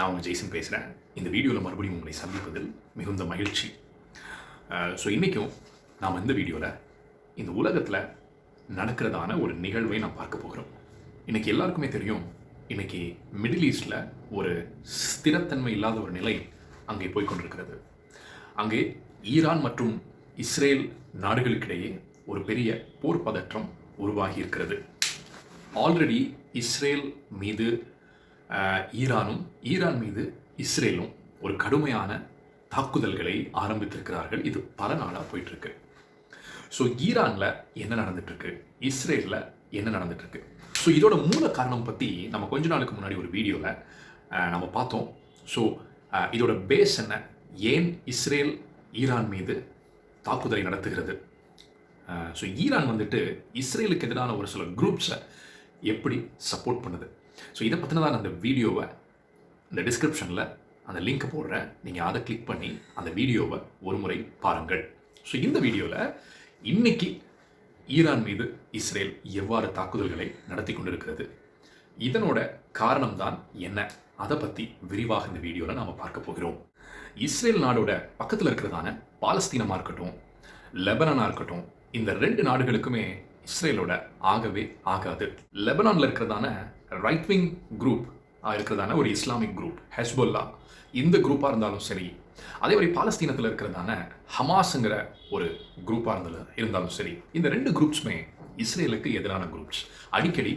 நான் உங்கள் ஜெய்சன் பேசுகிறேன். இந்த வீடியோவில் மறுபடியும் உங்களை சந்திப்பதில் மிகுந்த மகிழ்ச்சி. ஸோ இன்றைக்கும் நாம் இந்த வீடியோவில் இந்த உலகத்தில் நடக்கிறதான ஒரு நிகழ்வை நாம் பார்க்க போகிறோம். இன்றைக்கி எல்லாருக்குமே தெரியும், இன்றைக்கி மிடில் ஈஸ்டில் ஒரு ஸ்திரத்தன்மை இல்லாத ஒரு நிலை அங்கே போய்கொண்டிருக்கிறது. அங்கே ஈரான் மற்றும் இஸ்ரேல் நாடுகளுக்கிடையே ஒரு பெரிய போர் பதற்றம் உருவாகி இருக்கிறது. ஆல்ரெடி இஸ்ரேல் மீது ஈரான் மீது இஸ்ரேலும் ஒரு கடுமையான தாக்குதல்களை ஆரம்பித்திருக்கிறார்கள். இது பல நாளாக போயிட்டுருக்கு. ஸோ ஈரானில் என்ன நடந்துட்டுருக்கு, இஸ்ரேலில் என்ன நடந்துட்டுருக்கு, ஸோ இதோட மூல காரணம் பற்றி நம்ம கொஞ்ச நாளுக்கு முன்னாடி ஒரு வீடியோவில் நம்ம பார்த்தோம். ஸோ இதோட பேஸ் என்ன, ஏன் இஸ்ரேல் ஈரான் மீது தாக்குதலை நடத்துகிறது, ஸோ ஈரான் இஸ்ரேலுக்கு எதிரான ஒரு சில குரூப்ஸை எப்படி சப்போர்ட் பண்ணுது, ஸோ இதை பற்றினதான் அந்த வீடியோவை இந்த டிஸ்கிரிப்ஷனில் அந்த லிங்க்கை போடுறேன். நீங்கள் அதை கிளிக் பண்ணி அந்த வீடியோவை ஒரு முறை பாருங்கள். ஸோ இந்த வீடியோவில் இன்னைக்கு ஈரான் மீது இஸ்ரேல் எவ்வாறு தாக்குதல்களை நடத்தி கொண்டிருக்கிறது, இதனோட காரணம்தான் என்ன, அதை பற்றி விரிவாக இந்த வீடியோவில் நாம் பார்க்க போகிறோம். இஸ்ரேல் நாடோட பக்கத்தில் இருக்கிறதான பாலஸ்தீனமாக இருக்கட்டும், லெபனானாக இருக்கட்டும், இந்த ரெண்டு நாடுகளுக்குமே இஸ்ரேலோட ஆகவே ஆகாது. லெபனானில் இருக்கிறதான ரைட் விங் குரூப் இருக்கிறதான ஒரு இஸ்லாமிக் குரூப் ஹெஸ்பொல்லா, இந்த குரூப்பாக இருந்தாலும் சரி, அதே மாதிரி பாலஸ்தீனத்தில் இருக்கிறதான ஹமாஸுங்கிற ஒரு குரூப்பாக இருந்தாலும் சரி, இந்த ரெண்டு குரூப்ஸுமே இஸ்ரேலுக்கு எதிரான குரூப்ஸ். அடிக்கடி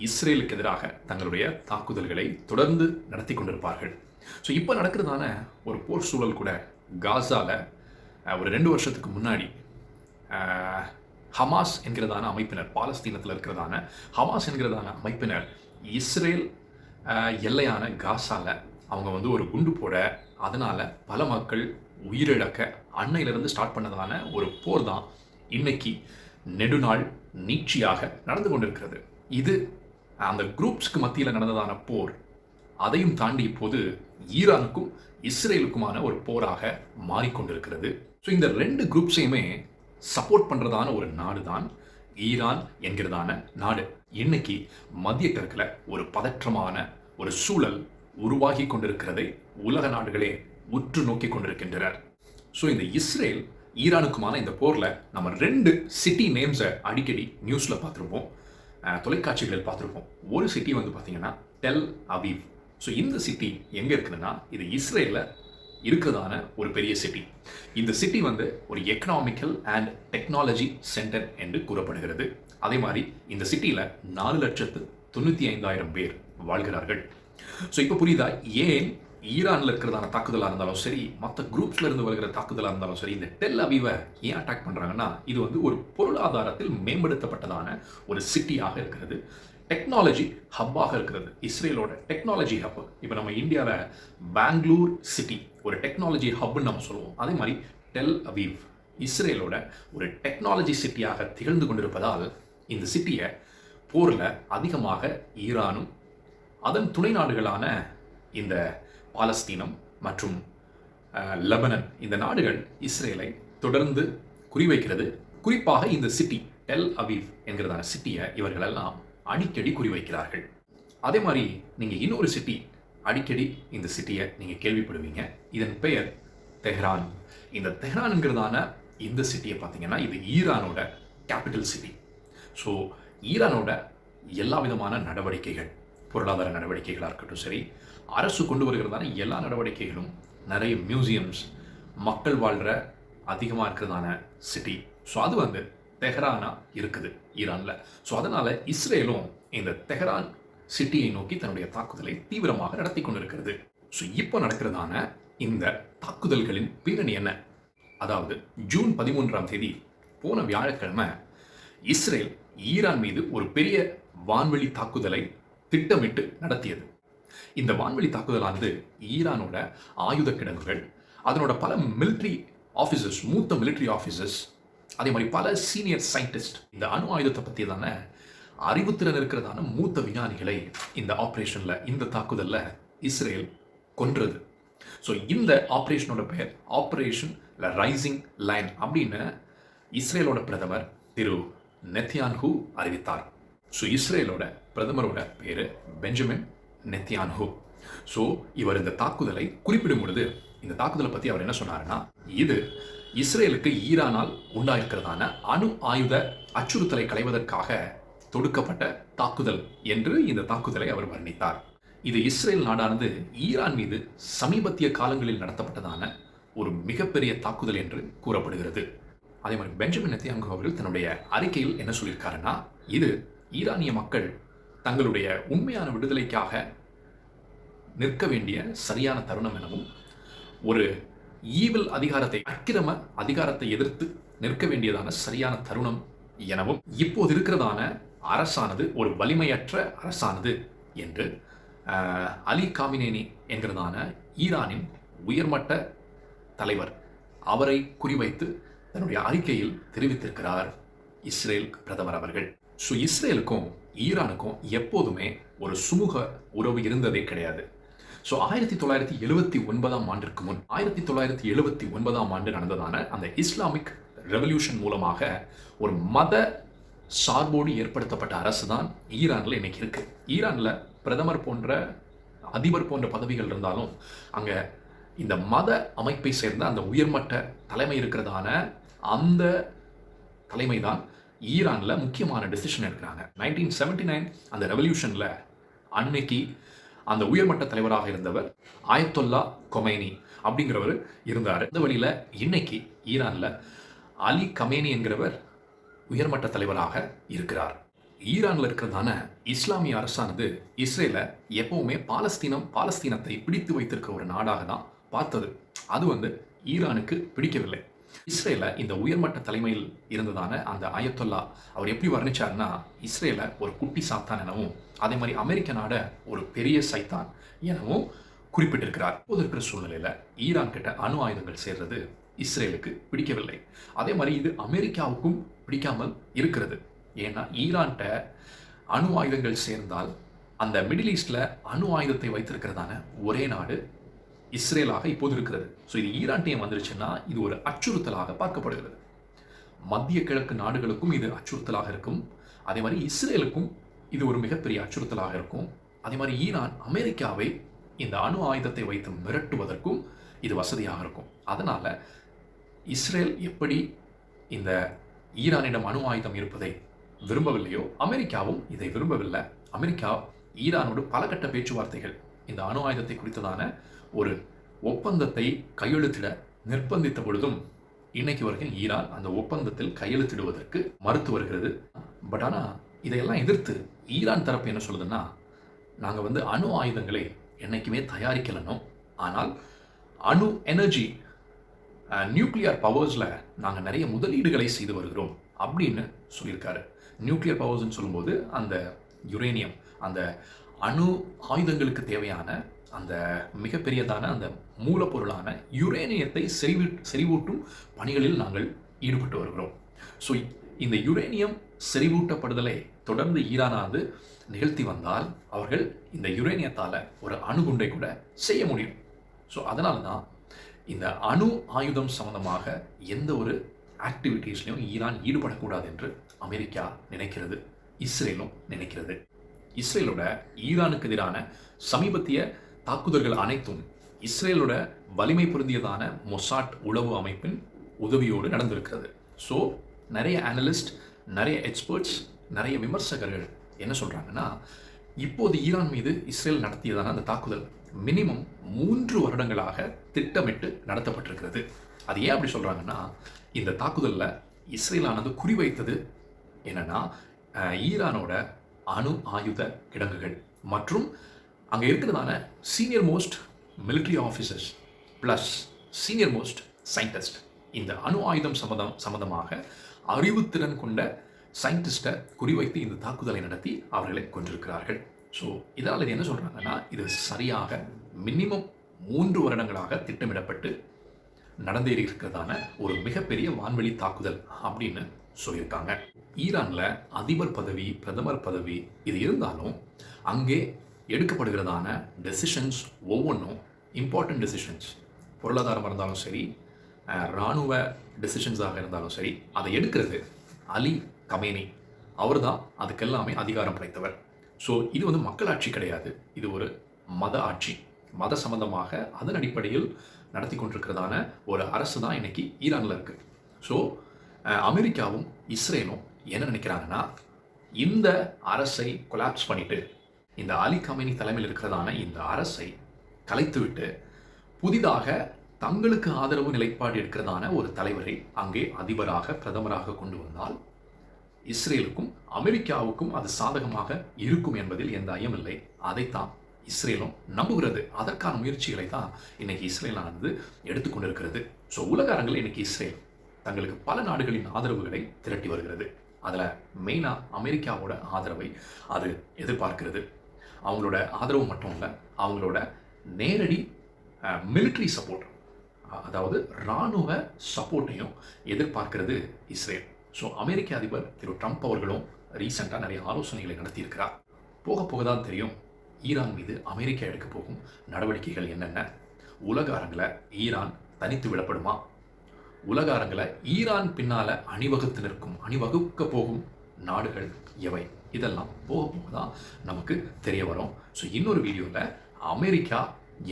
இஸ்ரேலுக்கு எதிராக தங்களுடைய தாக்குதல்களை தொடர்ந்து நடத்தி கொண்டிருப்பார்கள். ஸோ இப்போ நடக்கிறதான ஒரு போர் சூழல் கூட காசாவில் ஒரு 2 வருஷத்துக்கு முன்னாடி ஹமாஸ் என்கிறதான அமைப்பினர், பாலஸ்தீனத்தில் இருக்கிறதான ஹமாஸ் என்கிறதான அமைப்பினர் இஸ்ரேல் எல்லையான காசாவில் அவங்க ஒரு குண்டு போட, அதனால் பல மக்கள் உயிரிழக்க அன்னையிலிருந்து ஸ்டார்ட் பண்ணதான ஒரு போர் தான் இன்னைக்கு நெடுநாள் நீட்சியாக நடந்து கொண்டிருக்கிறது. இது அந்த குரூப்ஸ்க்கு மத்தியில் நடந்ததான போர். அதையும் தாண்டி இப்போது ஈரானுக்கும் இஸ்ரேலுக்குமான ஒரு போராக மாறிக்கொண்டிருக்கிறது. ஸோ இந்த ரெண்டு குரூப்ஸையுமே சப்போர்ட் பண்ணுறதான ஒரு நாடு தான் ஈரான் என்கிறதான நாடு. இன்னைக்கு மத்திய கிழக்கில் ஒரு பதற்றமான ஒரு சூழல் உருவாகி கொண்டிருக்கிறதை உலக நாடுகளே உற்று நோக்கி கொண்டிருக்கின்றனர். ஸோ இந்த இஸ்ரேல் ஈரானுக்குமான இந்த போரில் நம்ம 2 சிட்டி நேம்ஸை அடிக்கடி நியூஸில் பார்த்துருப்போம், தொலைக்காட்சிகளில் பார்த்துருப்போம். ஒரு சிட்டி பார்த்தீங்கன்னா டெல் அவீவ். ஸோ இந்த சிட்டி எங்கே இருக்குதுன்னா, இது இஸ்ரேலில் இருக்கிறதான ஒரு பெரிய சிட்டி. இந்த சிட்டி ஒரு எக்கனாமிக்கல் அண்ட் டெக்னாலஜி சென்டர் என்று கூறப்படுகிறது. அதே மாதிரி இந்த சிட்டியில் 4,95,000 பேர் வாழ்கிறார்கள். ஸோ இப்போ புரியுதா, ஏன் ஈரானில் இருக்கிறதான தாக்குதலாக இருந்தாலும் சரி, மற்ற குரூப்ஸில் இருந்து வருகிற தாக்குதலாக இருந்தாலும் சரி, இந்த டெல் அவீவை ஏன் அட்டாக் பண்ணுறாங்கன்னா, இது ஒரு பொருளாதாரத்தில் மேம்படுத்தப்பட்டதான ஒரு சிட்டியாக இருக்கிறது, டெக்னாலஜி ஹப்பாக இருக்கிறது. இஸ்ரேலோட டெக்னாலஜி ஹப். இப்போ நம்ம இந்தியாவில் பெங்களூர் சிட்டி ஒரு டெக்னாலஜி ஹப்னு நம்ம சொல்லுவோம். அதே மாதிரி டெல் அவீவ் இஸ்ரேலோட ஒரு டெக்னாலஜி சிட்டியாக திகழ்ந்து கொண்டிருப்பதால் இந்த சிட்டியை போரில் அதிகமாக ஈரானும் அதன் துணை நாடுகளான இந்த பாலஸ்தீனம் மற்றும் லெபனன், இந்த நாடுகள் இஸ்ரேலை தொடர்ந்து குறிவைக்கிறது. குறிப்பாக இந்த சிட்டி டெல் அவீவ் என்கிறதான சிட்டியை இவர்களெல்லாம் அடிக்கடி குறிவைக்கிறார்கள். அதே மாதிரி நீங்கள் இன்னொரு சிட்டி அடிக்கடி இந்த சிட்டியை நீங்கள் கேள்விப்படுவீங்க. இதன் பெயர் தெஹ்ரான். இந்த தெஹ்ரான்ங்கிறதான இந்த சிட்டியை பார்த்தீங்கன்னா, இது ஈரானோட கேபிட்டல் சிட்டி. ஸோ ஈரானோட எல்லா விதமான நடவடிக்கைகள், பொருளாதார நடவடிக்கைகளாக இருக்கட்டும் சரி, அரசு கொண்டு வருகிறதான எல்லா நடவடிக்கைகளும், நிறைய மியூசியம்ஸ், மக்கள் வாழ்கிற அதிகமாக இருக்கிறதான சிட்டி. ஸோ அது தெஹ்ரானாக இருக்குது ஈரானில். ஸோ அதனால் இஸ்ரேலும் இந்த தெஹ்ரான் சிட்டியை நோக்கி தன்னுடைய தாக்குதலை தீவிரமாக நடத்தி கொண்டிருக்கிறது. ஸோ இப்போ நடக்கிறதான இந்த தாக்குதல்களின் பின்னணி என்ன? அதாவது ஜூன் 13ஆம் தேதி போன வியாழக்கிழமை இஸ்ரேல் ஈரான் மீது ஒரு பெரிய வான்வெளி தாக்குதலை திட்டமிட்டு நடத்தியது. இந்த வான்வெளி தாக்குதலானது ஈரானோட ஆயுத கிடங்குகள், அதனோட பல மிலிட்ரி ஆஃபீஸர்ஸ், மூத்த மிலிட்ரி ஆஃபீஸர்ஸ், அதே மாதிரி பல சீனியர் சயின்டிஸ்ட், இந்த அணு ஆயுதத்தை பற்றியதான அறிவுத்திறன் இருக்கிறதான மூத்த விஞ்ஞானிகளை இந்த ஆப்ரேஷனில், இந்த தாக்குதலில் இஸ்ரேல் கொன்றது. ஸோ இந்த ஆப்ரேஷனோட பெயர் ஆப்ரேஷன் ரைசிங் லைன் அப்படின்னு இஸ்ரேலோட பிரதமர் திரு நெத்யான்ஹூ அறிவித்தார். ஸோ இஸ்ரேலோட பிரதமரோட பேர் பெஞ்சமின் நெத்யான்ஹூ. ஸோ இவர் இந்த தாக்குதலை குறிப்பிடும் பொழுது இந்த தாக்குதலை பற்றி அவர் என்ன சொன்னாருன்னா, இது இஸ்ரேலுக்கு ஈரானால் உண்டாயிருக்கிறதான அணு ஆயுத அச்சுறுத்தலை களைவதற்காக தொடுக்கப்பட்ட தாக்குதல் என்று இந்த தாக்குதலை அவர் வர்ணித்தார். இது இஸ்ரேல் நாடானது ஈரான் மீது சமீபத்திய காலங்களில் நடத்தப்பட்டதான ஒரு மிகப்பெரிய தாக்குதல் என்று கூறப்படுகிறது. அதே மாதிரி பெஞ்சமின் நெத்தன்யாகு அவர்கள் தன்னுடைய அறிக்கையில் என்ன சொல்லியிருக்காருன்னா, இது ஈரானிய மக்கள் தங்களுடைய உண்மையான விடுதலைக்காக நிற்க வேண்டிய சரியான தருணம் எனவும், ஒரு ஈவில் அதிகாரத்தை, அக்கிரம அதிகாரத்தை எதிர்த்து நிற்க வேண்டியதான சரியான தருணம் எனவும், இப்போது இருக்கிறதான அரசானது ஒரு வலிமையற்ற அரசானது என்று அலி காமினேனி என்கிறதான ஈரானின் உயர்மட்ட தலைவர் அவரை குறிவைத்து தன்னுடைய அறிக்கையில் தெரிவித்திருக்கிறார் இஸ்ரேல் பிரதமர் அவர்கள். ஸோ இஸ்ரேலுக்கும் ஈரானுக்கும் எப்போதுமே ஒரு சுமூக உறவு இருந்ததே கிடையாது. ஸோ 1979 ஆண்டிற்கு முன் 1979 ஆண்டு நடந்ததான அந்த இஸ்லாமிக் ரெவல்யூஷன் மூலமாக ஒரு மத சார்போடு ஏற்படுத்தப்பட்ட அரசு தான் ஈரானில் இன்னைக்கு இருக்கு. ஈரானில் பிரதமர் போன்ற அதிபர் போன்ற பதவிகள் இருந்தாலும் அங்கே இந்த மத அமைப்பை சேர்ந்த அந்த உயர்மட்ட தலைமை இருக்கிறதான அந்த தலைமை தான் ஈரானில் முக்கியமான டெசிஷன் எடுக்கிறாங்க. 1979 அந்த ரெவல்யூஷனில் அன்னைக்கு அந்த உயர்மட்ட தலைவராக இருந்தவர் ஆயத்தொல்லா கொமைனி அப்படிங்கிறவர் இருந்தார். இந்த வழியில் இன்னைக்கு ஈரானில் அலி கமேனி என்கிறவர் உயர்மட்ட தலைவராக இருக்கிறார். ஈரானில் இருக்கிறதான இஸ்லாமிய அரசானது இஸ்ரேலை எப்பவுமே பாலஸ்தீனத்தை பிடித்து வைத்திருக்க ஒரு நாடாக தான் பார்த்தது. அது ஈரானுக்கு பிடிக்கவில்லை. இஸ்ரேலை இந்த உயர்மட்ட தலைமையில் இருந்ததான அந்த ஆயத்தொல்லா அவர் எப்படி வர்ணிச்சார்னா, இஸ்ரேலை ஒரு குட்டி சாத்தான் எனவும், அதே மாதிரி அமெரிக்க நாட ஒரு பெரிய சைத்தான் எனவும் குறிப்பிட்டிருக்கிறார். இப்போது இருக்கிற சூழ்நிலையில் ஈரான் கிட்ட அணு ஆயுதங்கள் சேர்றது இஸ்ரேலுக்கு பிடிக்கவில்லை. அதே மாதிரி இது அமெரிக்காவுக்கும் பிடிக்காமல் இருக்கிறது. ஏன்னா ஈரான்கிட்ட அணு ஆயுதங்கள் சேர்ந்தால் அந்த மிடில் ஈஸ்டில் அணு ஆயுதத்தை வைத்திருக்கிறதான ஒரே நாடு இஸ்ரேலாக இப்போது இருக்கிறது. ஸோ இது ஈரான்டையும் வந்துருச்சுன்னா இது ஒரு அச்சுறுத்தலாக பார்க்கப்படுகிறது. மத்திய கிழக்கு நாடுகளுக்கும் இது அச்சுறுத்தலாக இருக்கும். அதே மாதிரி இஸ்ரேலுக்கும் இது ஒரு மிகப்பெரிய அச்சுறுத்தலாக இருக்கும். அதே மாதிரி ஈரான் அமெரிக்காவை இந்த அணு ஆயுதத்தை வைத்து மிரட்டுவதற்கும் இது வசதியாக இருக்கும். அதனால் இஸ்ரேல் எப்படி இந்த ஈரானிடம் அணு ஆயுதம் இருப்பதை விரும்பவில்லையோ அமெரிக்காவும் இதை விரும்பவில்லை. அமெரிக்கா ஈரானோடு பல கட்ட பேச்சுவார்த்தைகள் இந்த அணு ஆயுதத்தை குறித்ததான ஒரு ஒப்பந்தத்தை கையெழுத்திட நிர்பந்தித்த பொழுதும் இன்னைக்கு வரைக்கும் ஈரான் அந்த ஒப்பந்தத்தில் கையெழுத்திடுவதற்கு மறுத்து வருகிறது. பட் ஆனால் இதையெல்லாம் எதிர்த்து ஈரான் தரப்பு என்ன சொல்லுதுன்னா, நாங்கள் அணு ஆயுதங்களை என்னைக்குமே தயாரிக்கலனும், ஆனால் அணு எனர்ஜி நியூக்ளியர் பவர்ஸில் நாங்கள் நிறைய முதலீடுகளை செய்து வருகிறோம் அப்படின்னு சொல்லியிருக்காரு. நியூக்ளியர் பவர்ஸ்ன்னு சொல்லும்போது அந்த யுரேனியம், அந்த அணு ஆயுதங்களுக்கு தேவையான அந்த மிகப்பெரியதான அந்த மூலப்பொருளான யுரேனியத்தை செறிவூட்டும் பணிகளில் நாங்கள் ஈடுபட்டு வருகிறோம். ஸோ இந்த யுரேனியம் செறிவூட்டப்படுதலை தொடர்ந்து ஈரானானது நிகழ்த்தி வந்தால் அவர்கள் இந்த யுரேனியத்தால் ஒரு அணுகுண்டை கூட செய்ய முடியும். ஸோ அதனால தான் இந்த அணு ஆயுதம் சம்பந்தமாக எந்த ஒரு ஆக்டிவிட்டீஸ்லையும் ஈரான் ஈடுபடக்கூடாது என்று அமெரிக்கா நினைக்கிறது, இஸ்ரேலும் நினைக்கிறது. இஸ்ரேலோட ஈரானுக்கு எதிரான சமீபத்திய தாக்குதல்கள் அனைத்தும் இஸ்ரேலோட வலிமை பொருந்தியதான மொசாட் உளவு அமைப்பின் உதவியோடு நடந்திருக்கிறது. ஸோ நிறைய அனலிஸ்ட், நிறைய எக்ஸ்பர்ட்ஸ், நிறைய விமர்சகர்கள் என்ன சொல்கிறாங்கன்னா, இப்போது ஈரான் மீது இஸ்ரேல் நடத்தியதான அந்த தாக்குதல் மினிமம் 3 வருடங்களாக திட்டமிட்டு நடத்தப்பட்டிருக்கிறது. அது ஏன் அப்படி சொல்கிறாங்கன்னா, இந்த தாக்குதலில் இஸ்ரேலானது குறிவைத்தது என்னன்னா, ஈரானோட அணு ஆயுத கிடங்குகள் மற்றும் அங்கே இருக்கிறதான senior most military officers plus senior most scientist. இந்த அணு ஆயுதம் சம்பந்தமாக அறிவுத்திறன் கொண்ட சயின்டிஸ்ட்டை குறிவைத்து இந்த தாக்குதலை நடத்தி அவர்களை கொண்டிருக்கிறார்கள். ஸோ இதனால் இது என்ன சொல்கிறாங்கன்னா, இது சரியாக மினிமம் 3 வருடங்களாக திட்டமிடப்பட்டு நடந்தேறி இருக்கிறதான ஒரு மிகப்பெரிய வான்வெளி தாக்குதல் அப்படின்னு சொல்லியிருக்காங்க. ஈரானில் அதிபர் பதவி, பிரதமர் பதவி இது இருந்தாலும் அங்கே எடுக்கப்படுகிறதான டெசிஷன்ஸ் ஒவ்வொன்றும் இம்பார்ட்டன்ட் டெசிஷன்ஸ். பொருளாதாரம் இருந்தாலும் சரி, இராணுவ டெசிஷன்ஸாக இருந்தாலும் சரி, அதை எடுக்கிறது அலி கமேனி. அவர் தான் அதுக்கெல்லாமே அதிகாரம் படைத்தவர். ஸோ இது மக்களாட்சி கிடையாது, இது ஒரு மத ஆட்சி, மத சம்பந்தமாக அதன் அடிப்படையில் நடத்தி கொண்டிருக்கிறதான ஒரு அரசு தான் இன்னைக்கு ஈரானில் இருக்குது. ஸோ அமெரிக்காவும் இஸ்ரேலும் என்ன நினைக்கிறாங்கன்னா, இந்த அரசை கொலாப்ஸ் பண்ணிட்டு, இந்த அலி கமேனி தலைமையில் இருக்கிறதான இந்த அரசை கலைத்துவிட்டு, புதிதாக தங்களுக்கு ஆதரவு நிலைப்பாடு இருக்கிறதான ஒரு தலைவரை அங்கே அதிபராக, பிரதமராக கொண்டு வந்தால் இஸ்ரேலுக்கும் அமெரிக்காவுக்கும் அது சாதகமாக இருக்கும் என்பதில் எந்த ஐயமில்லை. அதைத்தான் இஸ்ரேலும் நம்புகிறது. அதற்கான முயற்சிகளை தான் இன்னைக்கு இஸ்ரேலானது எடுத்துக்கொண்டிருக்கிறது. ஸோ உலக அரங்கில் இன்னைக்கு இஸ்ரேல் தங்களுக்கு பல நாடுகளின் ஆதரவுகளை திரட்டி வருகிறது. அதில் மெயினாக அமெரிக்காவோட ஆதரவை அது எதிர்பார்க்கிறது. அவங்களோட ஆதரவு மட்டும் இல்லை, அவங்களோட நேரடி மிலிட்ரி சப்போர்ட், அதாவது இராணுவ சப்போர்ட்டையும் எதிர்பார்க்கிறது இஸ்ரேல். ஸோ அமெரிக்க அதிபர் திரு ட்ரம்ப் அவர்களும் ரீசெண்டாக நிறைய ஆலோசனைகளை நடத்தியிருக்கிறார். போக போக தான் தெரியும் ஈரான் மீது அமெரிக்கா எடுக்க போகும் நடவடிக்கைகள் என்னென்ன. உலக அரங்கில் ஈரான் தனித்து விடப்படுமா? உலக அரங்கில் ஈரான் பின்னால் அணிவகுக்க போகும் நாடுகள் எவை? இதெல்லாம் போக போக தான் நமக்கு தெரிய வரும். ஸோ இன்னொரு வீடியோவில் அமெரிக்கா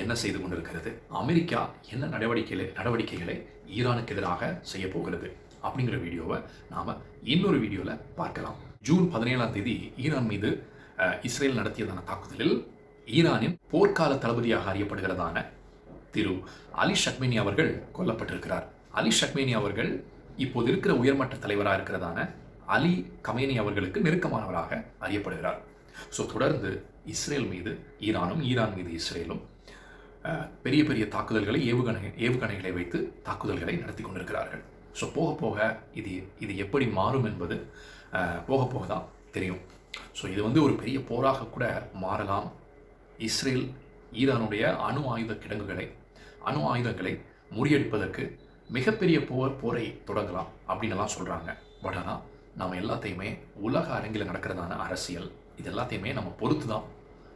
என்ன செய்து கொண்டிருக்கிறது, அமெரிக்கா என்ன நடவடிக்கைகளை ஈரானுக்கு எதிராக செய்ய போகிறது அப்படிங்கிற வீடியோவை நாம் இன்னொரு வீடியோவில் பார்க்கலாம். ஜூன் 17ஆம் தேதி ஈரான் மீது இஸ்ரேல் நடத்தியதான தாக்குதலில் ஈரானின் போர்க்கால தளபதியாக அறியப்படுகிறதான திரு அலி ஷக்மேனி அவர்கள் கொல்லப்பட்டிருக்கிறார். அலி ஷக்மேனி அவர்கள் இப்போது இருக்கிற உயர்மட்ட தலைவராக இருக்கிறதான அலி கமேனி அவர்களுக்கு நெருக்கமானவராக அறியப்படுகிறார். ஸோ தொடர்ந்து இஸ்ரேல் மீது ஈரானும், ஈரான் மீது இஸ்ரேலும் பெரிய பெரிய தாக்குதல்களை, ஏவுகணைகளை வைத்து தாக்குதல்களை நடத்தி கொண்டிருக்கிறார்கள். ஸோ போக போக இது எப்படி மாறும் என்பது போக போக தான் தெரியும். ஸோ இது ஒரு பெரிய போராக கூட மாறலாம். இஸ்ரேல் ஈரானுடைய அணு ஆயுதங்களை முறியடிப்பதற்கு மிகப்பெரிய போரை தொடங்கலாம் அப்படின்னுலாம் சொல்கிறாங்க. பட் ஆனால் நம்ம எல்லாத்தையுமே உலக அரங்கில் நடக்கிறதான அரசியல் இது எல்லாத்தையுமே நம்ம பொறுத்து தான்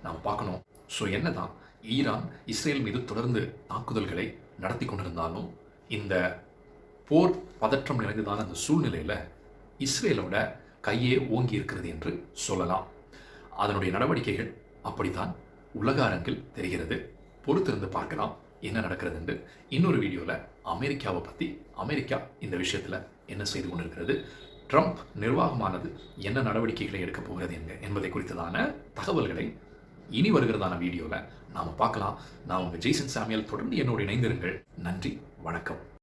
நாம் பார்க்கணும். ஸோ என்ன தான் ஈரான் இஸ்ரேல் மீது தொடர்ந்து தாக்குதல்களை நடத்தி கொண்டிருந்தாலும், இந்த போர் பதற்றம் நிறைந்ததான அந்த சூழ்நிலையில் இஸ்ரேலோட கையே ஓங்கி இருக்கிறது என்று சொல்லலாம். அதனுடைய நடவடிக்கைகள் அப்படித்தான் உலக அரங்கில் தெரிகிறது. பொறுத்திருந்து பார்க்கலாம் என்ன நடக்கிறது என்று. இன்னொரு வீடியோவில் அமெரிக்காவை பற்றி, அமெரிக்கா இந்த விஷயத்தில் என்ன செய்து கொண்டிருக்கிறது, ட்ரம்ப் நிர்வாகமானது என்ன நடவடிக்கைகளை எடுக்கப் போகிறது என்பதை குறித்ததான தகவல்களை இனி வருகிறதான வீடியோவில் நாம் பார்க்கலாம். நான் உங்கள் ஜெய்சன் சாமியல். தொடர்ந்து என்னோடு இணைந்திருங்கள். நன்றி, வணக்கம்.